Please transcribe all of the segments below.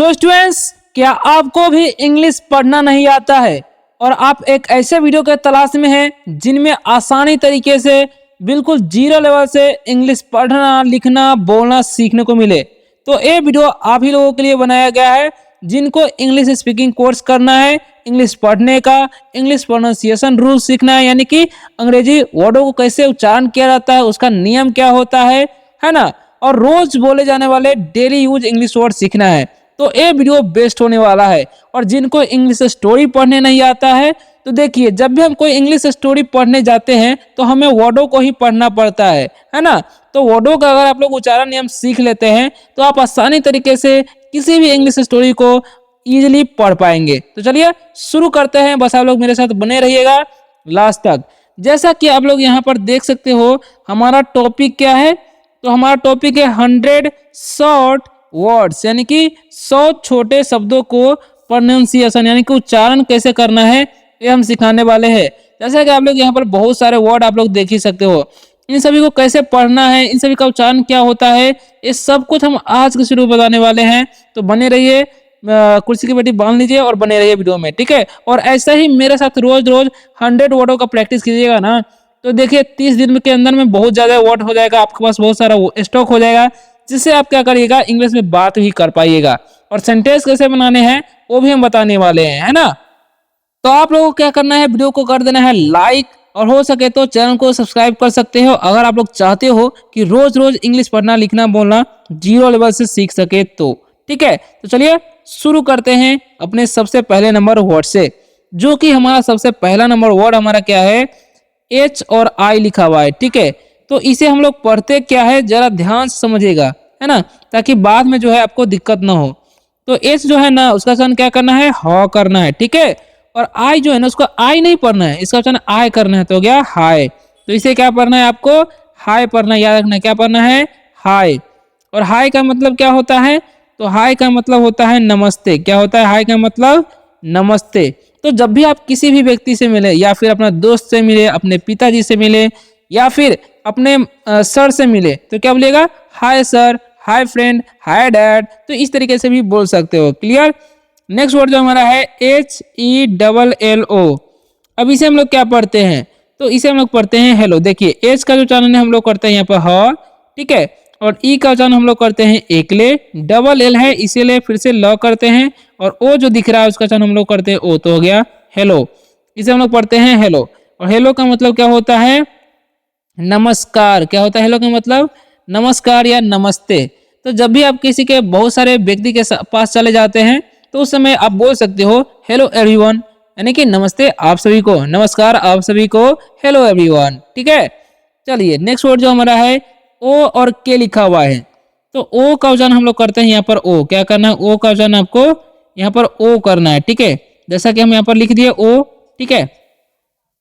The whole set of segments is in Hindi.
सो स्टूडेंट्स, क्या आपको भी इंग्लिश पढ़ना नहीं आता है और आप एक ऐसे वीडियो के तलाश में हैं जिनमें आसानी तरीके से बिल्कुल जीरो लेवल से इंग्लिश पढ़ना, लिखना, बोलना सीखने को मिले? तो ये वीडियो आप ही लोगों के लिए बनाया गया है जिनको इंग्लिश स्पीकिंग कोर्स करना है, इंग्लिश पढ़ने का, इंग्लिश प्रोनाउंसिएशन रूल सीखना है, यानी कि अंग्रेजी वर्डों को कैसे उच्चारण किया जाता है, उसका नियम क्या होता है ना, और रोज बोले जाने वाले डेली यूज इंग्लिश वर्ड सीखना है। तो ये वीडियो बेस्ट होने वाला है। और जिनको इंग्लिश स्टोरी पढ़ने नहीं आता है, तो देखिए, जब भी हम कोई इंग्लिश स्टोरी पढ़ने जाते हैं तो हमें वर्डों को ही पढ़ना पड़ता है ना। तो वर्डों का अगर आप लोग उच्चारण नियम सीख लेते हैं तो आप आसानी तरीके से किसी भी इंग्लिश स्टोरी को इजीली पढ़ पाएंगे। तो चलिए शुरू करते हैं, बस आप लोग मेरे साथ बने रहिएगा लास्ट तक। जैसा कि आप लोग यहाँ पर देख सकते हो, हमारा टॉपिक क्या है? तो हमारा टॉपिक है 100 शॉर्ट वर्ड्स, यानी कि 100 छोटे शब्दों को प्रोनाउंसिएशन यानी कि उच्चारण कैसे करना है, ये हम सिखाने वाले हैं। जैसा कि आप लोग यहाँ पर बहुत सारे वर्ड आप लोग देख ही सकते हो, इन सभी को कैसे पढ़ना है, इन सभी का उच्चारण क्या होता है, ये सब कुछ हम आज के शुरू बताने वाले हैं। तो बने रहिए, कुर्सी की बेटी बांध लीजिए और बने रहिए वीडियो में, ठीक है। और ऐसा ही मेरे साथ रोज रोज 100 वर्डों का प्रैक्टिस कीजिएगा ना, तो देखिए 30 दिन के अंदर में बहुत ज्यादा वर्ड हो जाएगा, आपके पास बहुत सारा स्टॉक हो जाएगा, जिससे आप क्या करिएगा, इंग्लिश में बात भी कर पाइएगा। और सेंटेंस कैसे बनाने हैं वो भी हम बताने वाले हैं, है ना। तो आप लोगों को क्या करना है, वीडियो को कर देना है लाइक, और हो सके तो चैनल को सब्सक्राइब कर सकते हो अगर आप लोग चाहते हो कि रोज रोज इंग्लिश पढ़ना, लिखना, बोलना जीरो लेवल से सीख सके तो, ठीक है। तो चलिए शुरू करते हैं अपने सबसे पहले नंबर वर्ड से, जो कि हमारा सबसे पहला नंबर वर्ड हमारा क्या है, एच और आई लिखा हुआ है, ठीक है। तो इसे हम लोग पढ़ते क्या है, जरा ध्यान से समझिएगा, है ना, ताकि बाद में जो है आपको दिक्कत ना हो। तो एच जो है ना, उसका उच्चारण क्या करना है, ह करना है, ठीक है। और आई जो है ना, उसको आई नहीं पढ़ना है, इसका उच्चारण आय करना है, तो हो गया हाय। तो इसे क्या पढ़ना है आपको, हाय पढ़ना, याद रखना क्या पढ़ना है, हाय। और हाय का मतलब क्या होता है, तो हाय का मतलब होता है नमस्ते। क्या होता है हाय का मतलब, नमस्ते। तो जब भी आप किसी भी व्यक्ति से मिले, या फिर अपना दोस्त से मिले, अपने पिताजी से मिले, या फिर अपने सर से मिले, तो क्या बोलिएगा, hi sir, hi friend, hi dad. तो इस तरीके से भी बोल सकते हो, क्लियर। नेक्स्ट वर्ड जो हमारा है HELLO। अब इसे हम लोग क्या पढ़ते हैं, तो इसे हम लोग पढ़ते हैं हेलो। देखिए एच का जो उच्चारण हम लोग करते हैं यहाँ पर ह, ठीक है। और ई का उच्चारण हम लोग करते हैं एकले, डबल एल है इसीलिए फिर से ल करते हैं, और ओ जो दिख रहा है उसका उच्चारण हम लोग करते हैं ओ, तो हो गया हेलो। इसे हम लोग पढ़ते हैं हेलो। और हेलो का मतलब क्या होता है, नमस्कार। क्या होता है हेलो का मतलब, नमस्कार या नमस्ते। तो जब भी आप किसी के बहुत सारे व्यक्ति के पास चले जाते हैं तो उस समय आप बोल सकते हो हेलो एवरीवन, यानी कि नमस्ते आप सभी को, नमस्कार आप सभी को, हेलो एवरीवन, ठीक है। चलिए नेक्स्ट वर्ड जो हमारा है ओ और के लिखा हुआ है, तो ओ का उच्चारण हम लोग करते हैं यहाँ पर ओ। क्या करना है, ओ का उच्चारण आपको यहाँ पर ओ करना है, ठीक है। जैसा कि हम यहाँ पर लिख दिए ओ, ठीक है।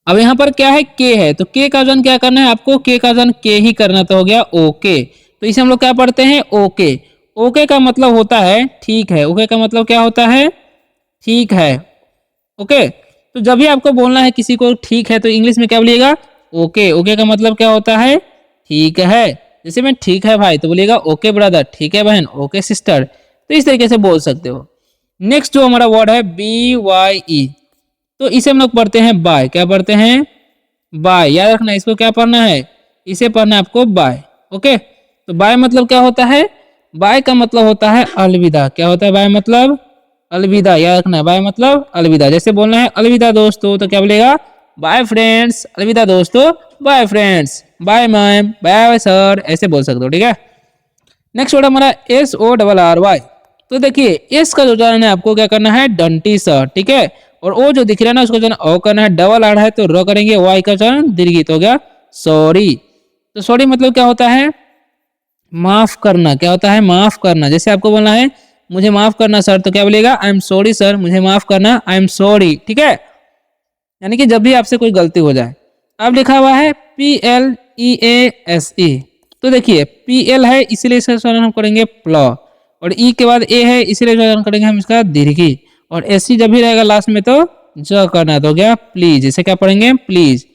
अब यहाँ पर क्या है, के है, तो के का उच्चारण क्या करना है आपको, के का उच्चारण के ही करना, तो हो गया ओके। तो इसे हम लोग क्या पढ़ते हैं, ओके। ओके का मतलब होता है ठीक है, ओके का मतलब क्या होता है, ठीक है, ओके। तो जब भी आपको बोलना है किसी को ठीक है, तो इंग्लिश में क्या बोलिएगा, ओके। ओके का मतलब क्या होता है, ठीक है। जैसे मैं ठीक है भाई, तो बोलिएगा ओके ब्रदर, ठीक है बहन, ओके सिस्टर। तो इस तरीके से बोल सकते हो। नेक्स्ट जो हमारा वर्ड है BYE, तो इसे हम लोग पढ़ते हैं बाय। क्या पढ़ते हैं, बाय। याद रखना इसको क्या पढ़ना है, इसे पढ़ना है आपको बाय, ओके। तो बाय मतलब क्या होता है, बाय का मतलब होता है अलविदा। क्या होता है बाय मतलब, अलविदा। याद रखना बाय मतलब अलविदा। जैसे बोलना है अलविदा दोस्तों, तो क्या बोलेगा, बाय फ्रेंड्स, अलविदा दोस्तों, bye friends, bye ma'am, bye sir, ऐसे बोल सकते हो, ठीक है। नेक्स्ट वर्ड हमारा SORRY। तो देखिए एस का जो उच्चारण है आपको क्या करना है, डंटी सर, ठीक है। और ओ जो दिख रहा है ना, उसको जो ओ करना है, डबल आड़ है तो र करेंगे, वाई का उच्चारण दीर्घित, हो गया सॉरी। तो सॉरी मतलब क्या होता है, माफ करना। क्या होता है, माफ करना। जैसे आपको बोलना है मुझे माफ करना सर, तो क्या बोलेगा, आई एम सॉरी सर, मुझे माफ करना, आई एम सॉरी, ठीक है। यानी कि जब भी आपसे कोई गलती हो जाए। अब लिखा हुआ है PLEASE। तो देखिए PL है इसीलिए इसका उच्चारण हम करेंगे प्ल, और ई के बाद ए है इसीलिए उच्चारण करेंगे हम इसका दीर्घी, और एससी जब भी रहेगा लास्ट में तो ज करना, तो हो गया प्लीज। इसे क्या पढ़ेंगे, प्लीज।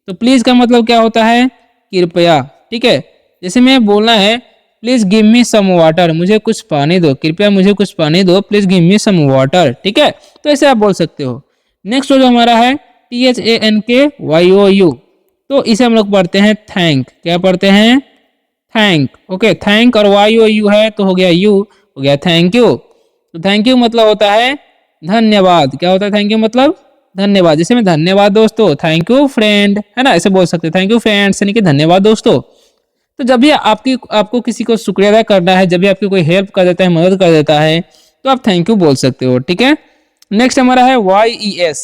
तो प्लीज का मतलब क्या होता है, कृपया, ठीक है। जैसे मैं बोलना है please give me some water, मुझे कुछ पानी दो, कृपया मुझे कुछ पानी दो, please give me some water. ठीक है, तो ऐसे आप बोल सकते हो। नेक्स्ट जो हमारा है THANKYOU, तो इसे हम लोग पढ़ते हैं थैंक। क्या पढ़ते हैं? थैंक। ओके, थैंक और YOU है तो हो गया यू, हो गया थैंक यू। तो थैंक यू मतलब होता है धन्यवाद। क्या होता है थैंक यू मतलब? धन्यवाद। जैसे में धन्यवाद दोस्तों, थैंक यू फ्रेंड, है ना, ऐसे बोल सकते हैं थैंक यू फ्रेंड्स, यानी कि धन्यवाद दोस्तों। तो जब भी आपको किसी को शुक्रिया अदा करना है, जब भी आपकी कोई हेल्प कर देता है, मदद कर देता है, तो आप थैंक यू बोल सकते हो। ठीक है, नेक्स्ट हमारा है YES,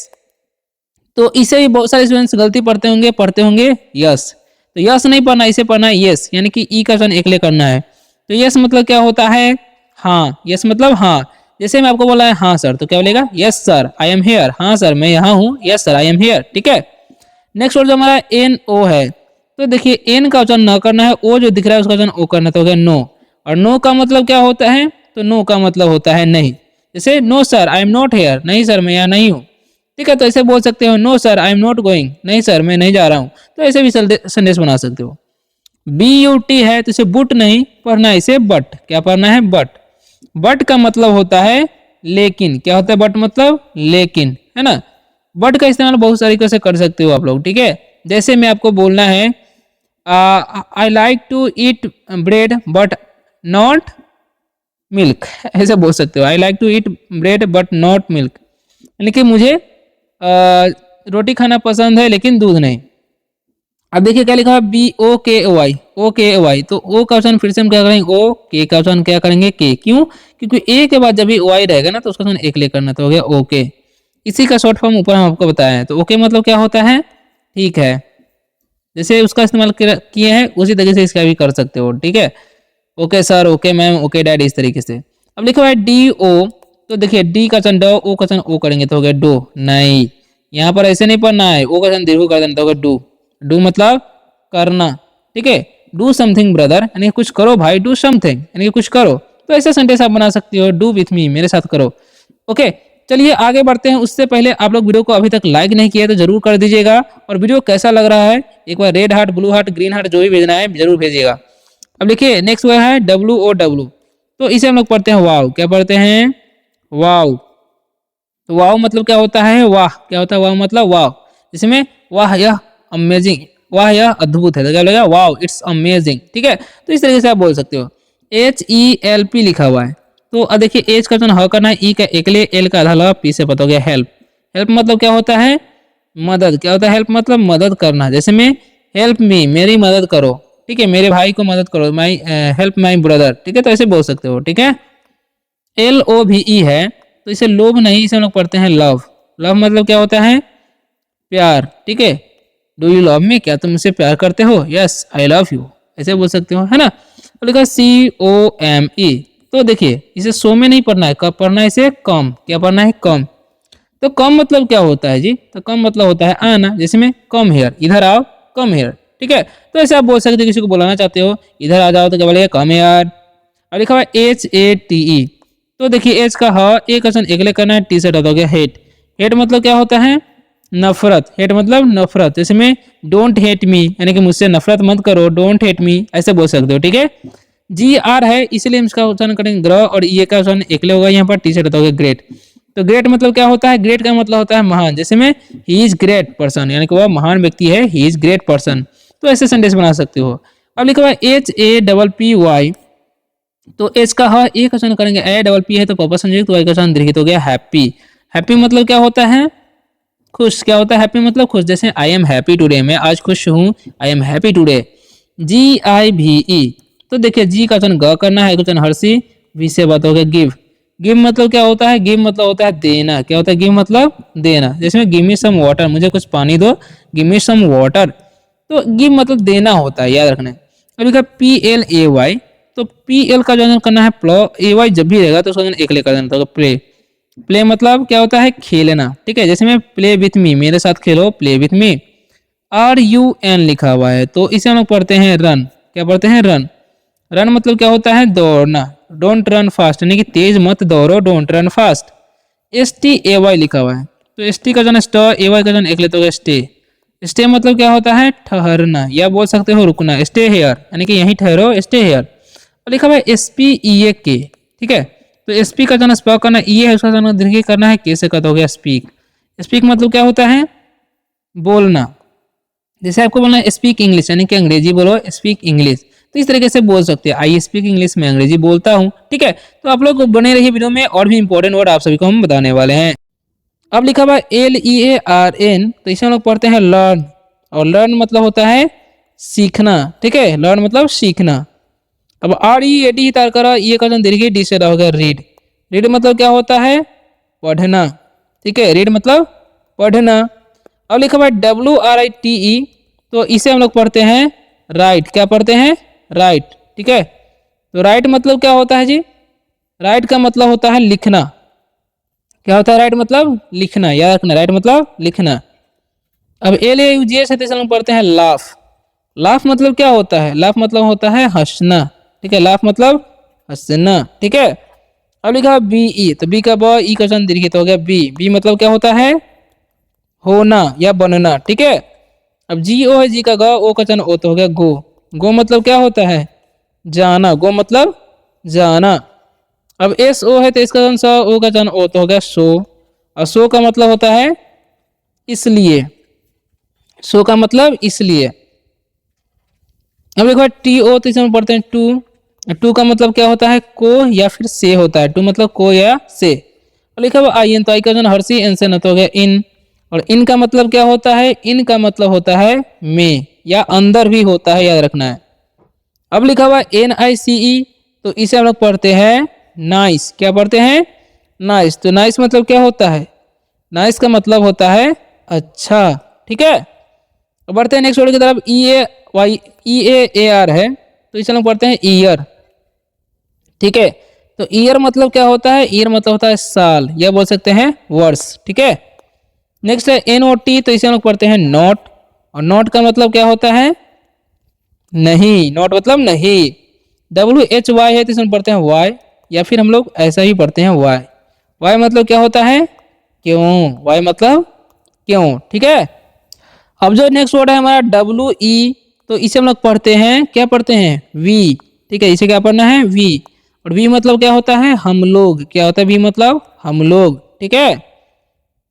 तो इसे भी बहुत सारे स्टूडेंट्स गलती पढ़ते होंगे यस। तो यस नहीं पढ़ना, इसे पढ़ना है यस, यानी कि ई का चयन एकले करना है। तो यस मतलब क्या होता है? हाँ। यस मतलब हाँ। जैसे मैं आपको बोला है हाँ सर, तो क्या बोलेगा? Yes sir I am here. हाँ सर मैं यहाँ हूँ, yes sir I am here. ठीक है, नेक्स्ट वर्ड जो हमारा NO है, तो देखिए एन का उच्चारण न करना है, ओ जो दिख रहा है उसका उच्चारण ओ करना, तो हो गया नो। और नो का मतलब क्या होता है? तो नो का मतलब होता है नहीं। जैसे no sir I am not here, नहीं सर मैं यहाँ नहीं हूँ। ठीक है, तो ऐसे बोल सकते हो no sir I am not going, नहीं सर मैं नहीं जा रहा हूँ। तो ऐसे भी संदेश बना सकते हो। BUT है तो इसे बुट नहीं पढ़ना है, इसे बट। क्या पढ़ना है? बट। बट का मतलब होता है लेकिन। क्या होता है बट मतलब? लेकिन, है ना। बट का इस्तेमाल बहुत तरीके से कर सकते हो आप लोग। ठीक है, जैसे मैं आपको बोलना है I like to eat bread but not milk, ऐसे बोल सकते हो। I like to eat bread but not milk, यानी कि मुझे रोटी खाना पसंद है लेकिन दूध नहीं। अब देखिए क्या लिखा है? BOKOY, OKOY, तो ओ का ऑप्शन फिर से हम क्या करेंगे? ओ। के का ऑप्शन क्या करेंगे? के। क्यों? क्योंकि ए के बाद जब भी OY रहेगा ना तो उसका ऑप्शन एक ले करना, तो हो गया ओके। इसी का शॉर्ट फॉर्म ऊपर हम आपको बताया है। तो ओके मतलब क्या होता है? ठीक है। जैसे उसका इस्तेमाल किए हैं उसी तरीके से इसका भी कर सकते हो। ठीक है, okay sir, okay ma'am, okay dad, इस तरीके से। अब लिखा है DO, तो देखिए डी का चंड, ओ का चंड ओ करेंगे तो हो गया डो। नहीं, यहाँ पर ऐसे नहीं पढ़ना है, ओ का चंड दीर्घ कर देना तो हो गया डू। डू मतलब करना। ठीक है, डू समथिंग ब्रदर, यानी कुछ करो भाई, डू समथिंग यानी कुछ करो। तो ऐसे सेंटेंस आप बना सकते हो, डू विथ मी, मेरे साथ करो। ओके, चलिए आगे बढ़ते हैं। उससे पहले आप लोग वीडियो को अभी तक लाइक नहीं किया तो जरूर कर दीजिएगा, और वीडियो कैसा लग रहा है एक बार red heart, blue heart, green heart जो भी भेजना है जरूर भेजिएगा। अब देखिए नेक्स्ट वर्ड है WOW, तो इसे हम लोग पढ़ते हैं वाव। क्या पढ़ते हैं? वाव। तो वाव मतलब क्या होता है? वाह। क्या होता है वाव मतलब? वाव। जिसमें वाह यह अमेजिंग, वाह यह अद्भुत है, तो क्या बोलेगा? Wow it's amazing. ठीक है, तो इस तरीके से आप बोल सकते हो। HELP लिखा हुआ है, तो अब देखिए एच का ह करना है, ई का एकले, एल का आधा लगा, पी से पता हो गया हेल्प। हेल्प मतलब क्या होता है? मदद। क्या होता है हेल्प मतलब? मदद करना। जैसे में हेल्प मी, मेरी मदद करो। ठीक है, मेरे भाई को मदद करो, माई हेल्प माई ब्रदर। ठीक है, तो ऐसे बोल सकते हो। ठीक है, LOVE है, तो इसे लोभ नहीं, इसे हम लोग पढ़ते हैं लव। लव मतलब क्या होता है? प्यार। ठीक है, डू यू लव मी, क्या तुम मुझसे प्यार करते हो? यस आई लव यू, ऐसे बोल सकते हो, है ना। तो लिखा COME, तो देखिए इसे सो में नहीं पढ़ना है, कब पढ़ना है? इसे कम। क्या पढ़ना है? कम। तो कम मतलब क्या होता है जी? तो कम मतलब होता है आना। जैसे में कम हेयर, इधर आओ, कम हेयर। ठीक है, तो ऐसे आप बोल सकते हो, किसी को बुलाना चाहते हो इधर आ जाओ तो क्या बोलेगा? Come here. और लिखा हुआ है HATE, तो देखिए एच का ह, ए का सन एकले करना है, टी से हो गया हेट। हेट मतलब क्या होता है? नफरत। हेट मतलब नफरत। जैसे में डोंट हेट मी, यानी कि मुझसे नफरत मत करो, डोंट हेट मी, ऐसे बोल सकते हो। ठीक है, GR है इसलिए हम इसका उच्चारण करेंगे ग्रह, और ये का उच्चारण एकले होगा यहाँ पर, टी से हो गया ग्रेट। तो ग्रेट मतलब क्या होता है? ग्रेट का मतलब होता है महान। जैसे में ही इज ग्रेट पर्सन, यानी कि वह महान व्यक्ति है, ही इज ग्रेट पर्सन। तो ऐसे सेंटेंस बना सकते हो। अब लिखा हुआ है HAPPY, तो एच का ह, ए का उच्चारण करेंगे APP है तो पापा संयुक्त, वाई का उच्चारण दीर्घित हो गया हैप्पी। हैप्पी मतलब क्या होता है? खुश। क्या होता है हैप्पी मतलब? खुश। जैसे आई एम हैप्पी टुडे, मैं आज खुश हूँ, I am happy today. GIVE, तो देखिए जी का उच्चारण ग करना है, उच्चारण हर्षी, वी से बात हो गया गिव। गिव मतलब क्या होता है? गिव मतलब होता है देना। क्या होता है? गिव मतलब देना। जैसे गिव मी सम वाटर, मुझे कुछ पानी दो, गिव मी सम वाटर। तो गिव मतलब देना होता है, याद रखना है। अभी का PLAY, तो PL का जो करना है प्लो, AY जब भी रहेगा तो उसका एक लेकर देना, तो प्ले। प्ले मतलब क्या होता है? खेलना। ठीक है, जैसे मैं प्ले विथ मी, मेरे साथ खेलो, प्ले विथ मी। RUN लिखा हुआ है, तो इसे हम लोग पढ़ते हैं रन। क्या पढ़ते हैं? रन। रन मतलब क्या होता है? दौड़ना। डोंट रन फास्ट, यानी कि तेज मत दौड़ो, डोंट रन फास्ट। STAY लिखा हुआ है, तो ST का जन स्ट, AY का जन एक लेते हो स्टे। स्टे मतलब क्या होता है? ठहरना, या बोल सकते हो रुकना। स्टे हेयर, यानी कि यहीं ठहरो, स्टे हेयर। और लिखा हुआ है SPEAK, ठीक है। तो स्पीक का जो है स्पॉक करना, ई है उसका जो है दीर्घ करना है, के से कट हो गया स्पीक। स्पीक मतलब क्या होता है? बोलना। जैसे आपको बोलना है स्पीक इंग्लिश, यानी कि अंग्रेजी बोलो, स्पीक इंग्लिश, तो इस तरीके से बोल सकते हैं, आई स्पीक इंग्लिश, में अंग्रेजी बोलता हूँ, ठीक है। तो आप लोग बने रहिए वीडियो में, और भी इंपॉर्टेंट वर्ड आप सभी को हम बताने वाले हैं। अब लिखा हुआ LEARN, तो इसे हम लोग पढ़ते हैं लर्न, और लर्न मतलब होता है सीखना, ठीक है। लर्न मतलब सीखना। अब READ तार करा, ये का दीर्घ डी से होगा रीड। रीड मतलब क्या होता है? पढ़ना, ठीक है। रीड मतलब पढ़ना। अब लिखा हुआ है WRITE, तो इसे हम लोग पढ़ते हैं राइट। क्या पढ़ते हैं? राइट, ठीक है। तो राइट मतलब क्या होता है जी? राइट का मतलब होता है लिखना। क्या होता है राइट मतलब? लिखना, याद रखना, राइट मतलब लिखना। अब LAUGH है, तो इसे हम पढ़ते हैं लाफ। लाफ मतलब क्या होता है? लाफ मतलब होता है हंसना, ठीक है। लाफ मतलब हंसना, ठीक है। अब लिखा BE, तो बी का ब, ई का सन दीर्घ हो गया बी। बी मतलब क्या होता है? होना या बनना, ठीक है। अब GO है, जी का ग, ओ का चन ओ तो हो गया गो। गो मतलब क्या होता है? जाना। गो मतलब जाना। अब SO है, तो इसका चन स, ओ का चन ओ तो हो गया सो। और सो का मतलब होता है इसलिए। सो का मतलब इसलिए। अब एक बार TO, तो इसे हम पढ़ते हैं टू। टू का मतलब क्या होता है? को या फिर से होता है। टू मतलब को या से। और लिखा हुआ IN, तो आई का जन हर्षी, एन से न तो हो गया इन। और इन का मतलब क्या होता है? इन का मतलब होता है में, या अंदर भी होता है, याद रखना है। अब लिखा हुआ NICE, तो इसे हम लोग पढ़ते हैं नाइस। क्या पढ़ते हैं? नाइस। तो नाइस मतलब क्या होता है? नाइस का मतलब होता है अच्छा, ठीक है। तो बढ़ते हैं नेक्स्ट वर्ड की तरफ। EAR है, तो इसे हम लोग पढ़ते हैं ईयर, ठीक है। तो ईयर मतलब क्या होता है? ईयर मतलब होता है साल, या बोल सकते हैं वर्ष, ठीक है। नेक्स्ट है NOT, तो इसे हम लोग पढ़ते हैं नॉट। और नॉट का मतलब क्या होता है? नहीं। नॉट मतलब नहीं। WHY है, तो इसे हम पढ़ते हैं वाई, या फिर हम लोग ऐसा ही पढ़ते हैं वाई। वाई मतलब क्या होता है? क्यों। वाई मतलब क्यों, ठीक है। अब जो नेक्स्ट वर्ड है हमारा WE, तो इसे हम लोग पढ़ते हैं, क्या पढ़ते हैं? वी, ठीक है। इसे क्या पढ़ना है? वी। और वी मतलब क्या होता है? हम लोग। क्या होता है वी मतलब? हम लोग, ठीक है।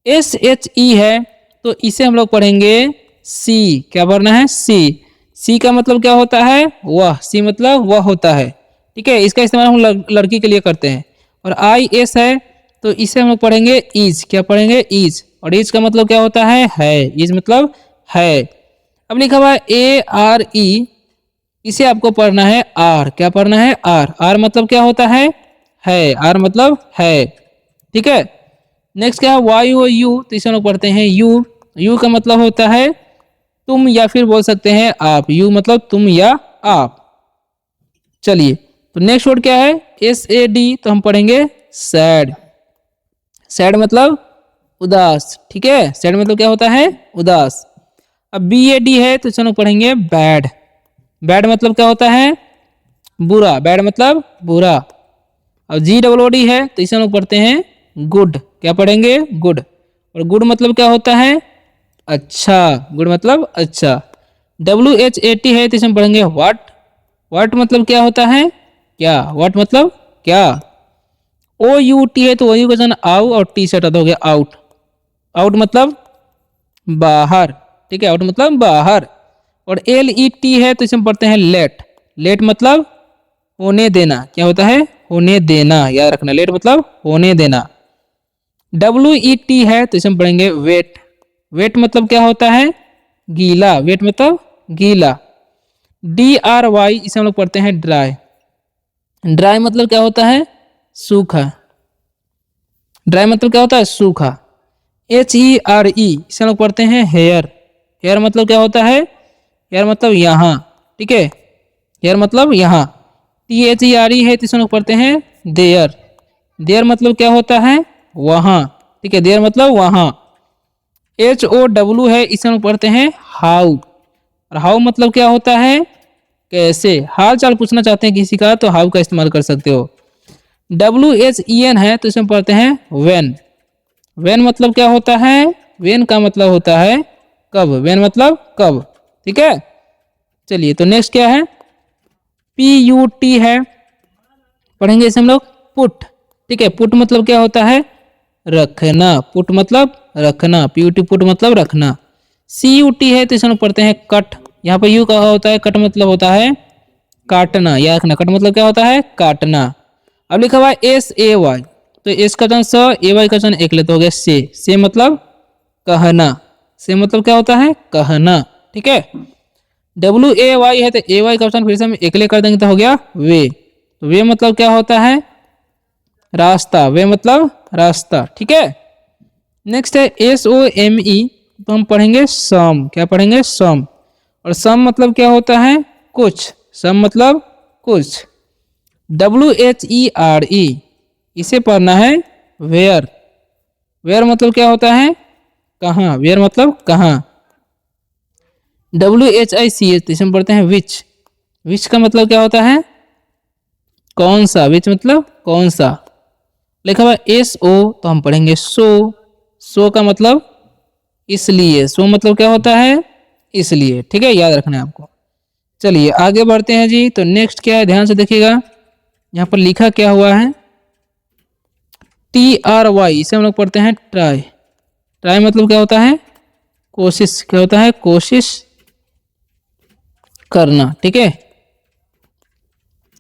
SHE है, तो इसे हम लोग पढ़ेंगे सी। क्या पढ़ना है? सी। सी का मतलब क्या होता है? वह। सी मतलब वह होता है, ठीक है। इसका इस्तेमाल हम लड़की के लिए करते हैं। और IS है, तो इसे हम लोग पढ़ेंगे इज। क्या पढ़ेंगे? इज। और इज का मतलब क्या होता है? इज मतलब है। अब लिखा हुआ है ARE, इसे आपको पढ़ना है आर। क्या पढ़ना है? आर। आर मतलब क्या होता है? आर मतलब है, ठीक है। नेक्स्ट क्या है? YOU, तो इसे हम लोग पढ़ते हैं यू। यू का मतलब होता है तुम, या फिर बोल सकते हैं आप। यू मतलब तुम या आप। चलिए, तो नेक्स्ट वर्ड क्या है? SAD, तो हम पढ़ेंगे सैड। सैड मतलब उदास, ठीक है। सैड मतलब क्या होता है? उदास। अब BAD है, तो चलो पढ़ेंगे बैड। बैड मतलब क्या होता है? बुरा। बैड मतलब बुरा। अब GOOD है, तो इसे हम लोग पढ़ते हैं गुड। क्या पढ़ेंगे? गुड। और गुड मतलब क्या होता है? अच्छा। गुड मतलब अच्छा। WHAT है, तो इसे हम पढ़ेंगे व्हाट। व्हाट मतलब क्या होता है? क्या। व्हाट मतलब क्या। OUT है, तो OU का जन आउ, और टी से हटा हो गया आउट। आउट मतलब बाहर, ठीक है। आउट मतलब बाहर। और LET है, तो इसे हम पढ़ते हैं लेट। लेट मतलब होने देना। क्या होता है? होने देना, याद रखना। लेट मतलब होने देना। WET है, तो इसे हम पढ़ेंगे वेट। वेट मतलब क्या होता है? गीला। वेट मतलब गीला। DRY, इसे हम लोग पढ़ते हैं ड्राई। ड्राई मतलब क्या होता है? सूखा। ड्राई मतलब क्या होता है? सूखा। HERE, इसे हम लोग पढ़ते हैं हेयर। हेयर मतलब क्या होता है? हेयर मतलब यहाँ, ठीक है। हेयर मतलब यहाँ। THERE है, तो इसे हम लोग पढ़ते हैं देयर। देयर मतलब क्या होता है? वहाँ, ठीक है। देयर मतलब वहाँ। HOW है, इसे हम लोग पढ़ते हैं हाउ। और हाउ मतलब क्या होता है? कैसे। हाल चाल पूछना चाहते हैं किसी का, तो हाउ का इस्तेमाल कर सकते हो। WHEN है, तो इसमें पढ़ते हैं व्हेन। व्हेन मतलब क्या होता है? व्हेन का मतलब होता है कब। व्हेन मतलब कब, ठीक है। चलिए, तो नेक्स्ट क्या है? PUT है, पढ़ेंगे इसे हम लोग पुट। ठीक है, पुट मतलब क्या होता है? रखना। पुट मतलब रखना, पीयूटी पुट मतलब रखना। सीयूटी है तो इसे हम लोग पढ़ते हैं कट। यहाँ पर यू कहा होता है, कट मतलब होता है काटना, या रखना। कट मतलब क्या होता है? काटना। अब लिखा हुआ है एस ए वाई, तो एस का वचन स, ए वाई का वचन एक लेते हो गया से मतलब कहना। से मतलब क्या होता है? कहना। ठीक है, डब्ल्यू ए वाई है तो ए वाई का वचन फिर से हम एकले कर देंगे तो हो गया वे। तो वे मतलब क्या होता है? रास्ता। वे मतलब रास्ता। ठीक है, नेक्स्ट है एस ओ एम ई, तो हम पढ़ेंगे सम। क्या पढ़ेंगे? सम। और सम मतलब क्या होता है? कुछ। सम मतलब कुछ। W H E R E, इसे पढ़ना है वेयर। वेयर मतलब क्या होता है? कहाँ। वेयर मतलब कहाँ। W H I C H, इसे हम पढ़ते हैं विच। विच का मतलब क्या होता है? कौन सा। विच मतलब कौन सा। लिखा हुआ एस ओ, तो हम पढ़ेंगे सो। सो का मतलब इसलिए। सो मतलब क्या होता है? इसलिए। ठीक है, याद रखना है आपको। चलिए आगे बढ़ते हैं जी। तो नेक्स्ट क्या है, ध्यान से देखिएगा। यहाँ पर लिखा क्या हुआ है? टी आर वाई, इसे हम लोग पढ़ते हैं ट्राई। ट्राई मतलब क्या होता है? कोशिश। क्या होता है? कोशिश करना। ठीक है,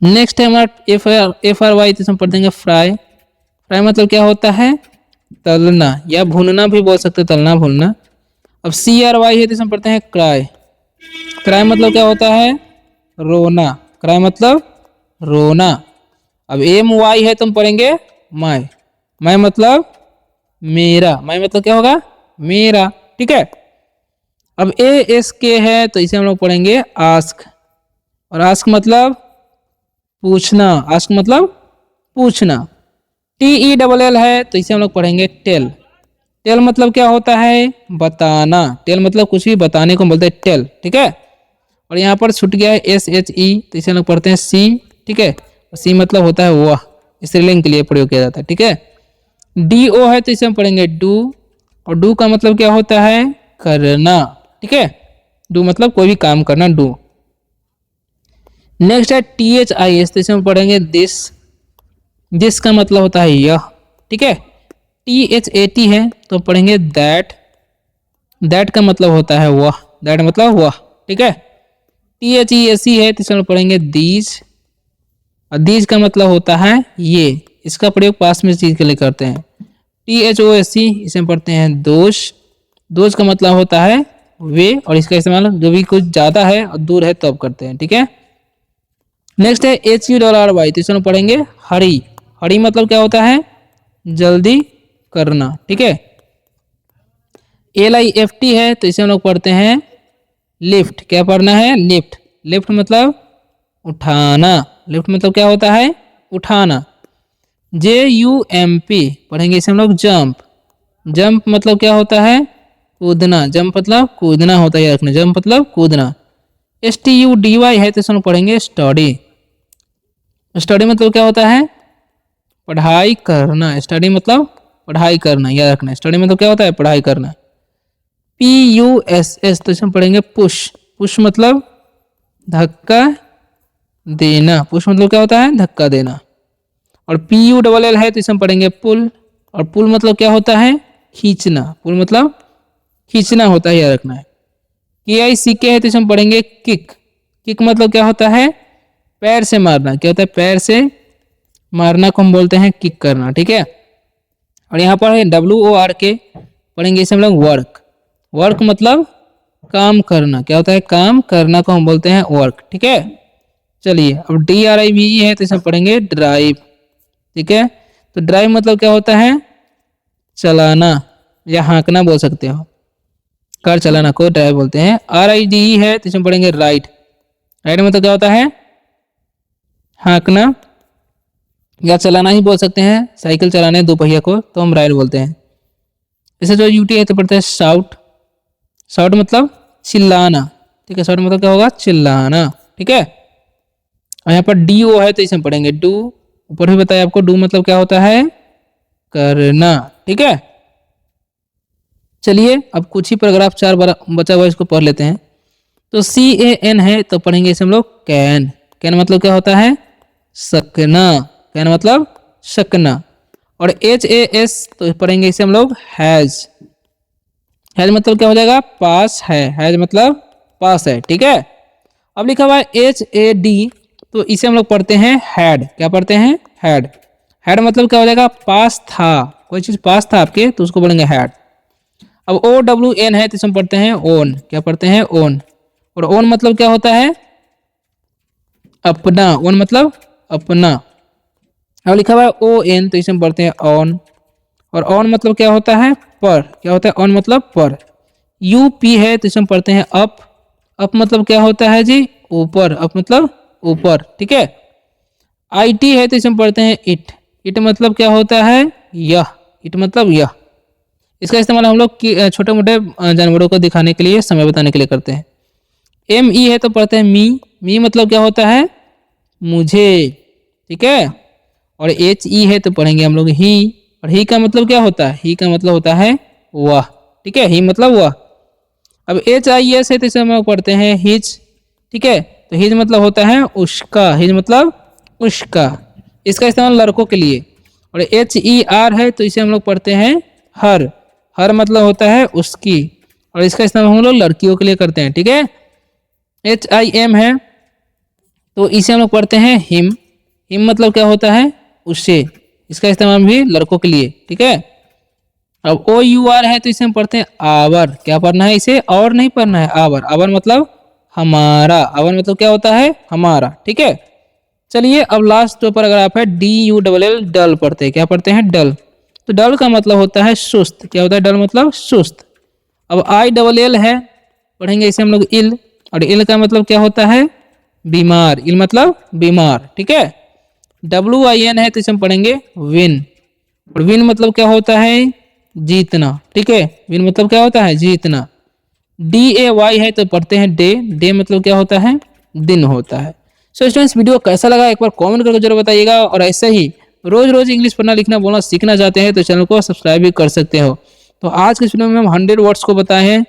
नेक्स्ट है हमारा एफ आर वाई, तो हम पढ़ देंगे फ्राई। फ्राई मतलब क्या होता है? तलना, या भूनना भी बोल सकते हैं, तलना भूनना। अब सी आर वाई है तो हम पढ़ते हैं क्राई। क्राई मतलब क्या होता है? रोना। क्राई मतलब रोना। अब एम वाई है तो हम पढ़ेंगे माई। माई मतलब मेरा। माई मतलब क्या होगा? मेरा। ठीक है, अब ए एस के है तो इसे हम लोग पढ़ेंगे आस्क। और आस्क मतलब पूछना। आस्क मतलब पूछना। टी ई डबल एल है तो इसे हम लोग पढ़ेंगे टेल। टेल मतलब क्या होता है? बताना। टेल मतलब कुछ भी बताने को बोलते हैं टेल। ठीक है, और यहाँ पर छूट गया है एस एच ई, तो इसे हम लोग पढ़ते हैं सी। ठीक है, सी मतलब होता है वह, स्त्रीलिंग के लिए प्रयोग किया जाता है। ठीक है, डी ओ है तो इसे हम पढ़ेंगे डू। और डू का मतलब क्या होता है? करना। ठीक है, डू मतलब कोई भी काम करना, डू। नेक्स्ट है टी एच आई एस, तो इसे हम पढ़ेंगे दिस। दिस का मतलब होता है यह। ठीक है, टी एच ए टी है तो पढ़ेंगे दैट। दैट का मतलब होता है वह। दैट मतलब वह। ठीक है, T H E S C है तो इसे हम पढ़ेंगे दीज। और दीज का मतलब होता है ये। इसका प्रयोग पास में चीज के लिए करते हैं। T H O S C, इसे हम पढ़ते हैं दोष। दोष का मतलब होता है वे, और इसका इस्तेमाल जो भी कुछ ज्यादा है और दूर है तब करते हैं। ठीक है, नेक्स्ट है एच यू डॉलर वाई, तो इसे हम पढ़ेंगे हरी। हरी मतलब क्या होता है? जल्दी करना। ठीक है, एल आई एफ टी है तो इसे हम लोग पढ़ते हैं लिफ्ट। क्या पढ़ना है? लिफ्ट। लिफ्ट मतलब उठाना। लिफ्ट मतलब क्या होता है? उठाना। जे यू एम पी पढ़ेंगे इसे हम लोग जंप। जंप मतलब क्या होता है? कूदना। जंप मतलब कूदना होता है, रखना। जंप मतलब कूदना। S T U D Y है तो इसे हम लोग पढ़ेंगे स्टडी। स्टडी मतलब क्या होता है? पढ़ाई करना। स्टडी मतलब पढ़ाई करना, याद रखना। स्टडी मतलब क्या होता है? पढ़ाई करना। पी यू एस एस, तो इसे हम पढ़ेंगे पुश। पुश मतलब धक्का देना। पुश मतलब क्या होता है? धक्का देना। और पी यू डबल एल है तो इसे हम पढ़ेंगे पुल। और पुल मतलब क्या होता है? खींचना। पुल मतलब खींचना होता है, याद रखना है। के आई सी के है तो इसे हम पढ़ेंगे किक। किक मतलब क्या होता है? पैर से मारना। क्या होता है? पैर से मारना को हम बोलते हैं किक करना। ठीक है, और यहाँ पर है डब्ल्यू ओ आर के, पढ़ेंगे इसे हम लोग वर्क। वर्क मतलब काम करना। क्या होता है? काम करना को हम बोलते हैं वर्क। ठीक है, चलिए अब डी आर आई वी ई है तो इसे हम पढ़ेंगे ड्राइव। ठीक है, तो ड्राइव मतलब क्या होता है? चलाना या हाँकना बोल सकते हो। कार चलाना को ड्राइव बोलते हैं। आर आई डी ई है तो इसमें पढ़ेंगे राइड। राइड मतलब क्या होता है? हाँकना या चलाना ही बोल सकते हैं। साइकिल चलाने दो पहिया को तो हम राइड बोलते हैं। इसे जो यूटी है तो पढ़ते हैं शाउट। शाउट मतलब चिल्लाना। ठीक है, शाउट मतलब क्या होगा? चिल्लाना। ठीक है, और यहाँ पर डी ओ है तो इसे हम पढ़ेंगे डू। ऊपर भी बताया आपको, डू मतलब क्या होता है? करना। ठीक है, चलिए अब कुछ ही पैराग्राफ 4 बचा हुआ, इसको पढ़ लेते हैं। तो सी ए एन है तो पढ़ेंगे इसे हम लोग कैन। कैन मतलब क्या होता है? सकना। कैन मतलब सकना। और HAS तो पढ़ेंगे इसे हम लोग हैज। हैज मतलब क्या हो जाएगा, पास है। हैज मतलब पास है, ठीक है। अब लिखा हुआ है HAD, तो इसे हम लोग पढ़ते हैं हैड। क्या पढ़ते हैं, हैड। हैड मतलब क्या हो जाएगा, पास था। कोई चीज पास था आपके तो उसको बोलेंगे हैड। अब OWN है तो इसे हम पढ़ते हैं ओन। क्या पढ़ते हैं, ओन। और ओन मतलब क्या होता है, अपना। ओन मतलब अपना। अब लिखा हुआ है ON तो इसे हम पढ़ते हैं ऑन। और ऑन मतलब क्या होता है, पर। क्या होता है, ऑन मतलब पर। UP है तो इसे हम पढ़ते हैं अप। अप मतलब क्या होता है जी, ऊपर। अप मतलब ऊपर, ठीक है। IT है तो इसे हम पढ़ते हैं इट। इट मतलब क्या होता है, यह। इट मतलब यह। इसका इस्तेमाल हम लोग छोटे मोटे जानवरों को दिखाने के लिए, समय बताने के लिए करते हैं। ME है तो पढ़ते हैं मी। मी मतलब क्या होता है, मुझे, ठीक है। और HE है तो पढ़ेंगे हम लोग ही। और ही का मतलब क्या होता है, ही का मतलब होता है वह, ठीक है। ही मतलब वह। अब HIS है तो इसे हम लोग पढ़ते हैं हिज, ठीक है। तो हिज मतलब होता है उसका। हिज मतलब उसका। इसका इस्तेमाल लड़कों के लिए। और HER है तो इसे हम लोग पढ़ते हैं हर। हर मतलब होता है उसकी। और इसका इस्तेमाल हम लोग लड़कियों के लिए करते हैं, ठीक है। HIM है तो इसे हम लोग पढ़ते हैं हिम। हिम मतलब क्या होता है, उससे। इसका इस्तेमाल भी लड़कों के लिए, ठीक है। अब OUR है तो इसे हम पढ़ते हैं आवर। क्या पढ़ना है इसे, और नहीं पढ़ना है, आवर। आवर मतलब हमारा। आवर मतलब क्या होता है, हमारा, ठीक है। चलिए अब लास्ट पैराग्राफ है DULL, डल पढ़ते हैं। क्या पढ़ते हैं, डल। तो डल का मतलब होता है सुस्त। क्या होता है, डल मतलब सुस्त। अब ILL है, पढ़ेंगे इसे हम लोग इल। और इल का मतलब क्या होता है, बीमार। इल मतलब बीमार, ठीक है। WIN है तो इसे हम पढ़ेंगे विन। और विन मतलब क्या होता है, जीतना, ठीक है। विन मतलब क्या होता है, जीतना। DAY है तो पढ़ते हैं डे। डे मतलब क्या होता है, दिन होता है। सो स्टूडेंट्स, वीडियो कैसा लगा एक बार कमेंट करके जरूर बताइएगा। और ऐसे ही रोज रोज इंग्लिश पढ़ना लिखना बोलना सीखना चाहते हैं तो चैनल को सब्सक्राइब भी कर सकते हो। तो आज के वीडियो में हम 100 वर्ड्स को बताए हैं।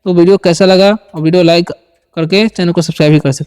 तो वीडियो कैसा लगा, और वीडियो लाइक करके चैनल को सब्सक्राइब भी कर सकते हैं।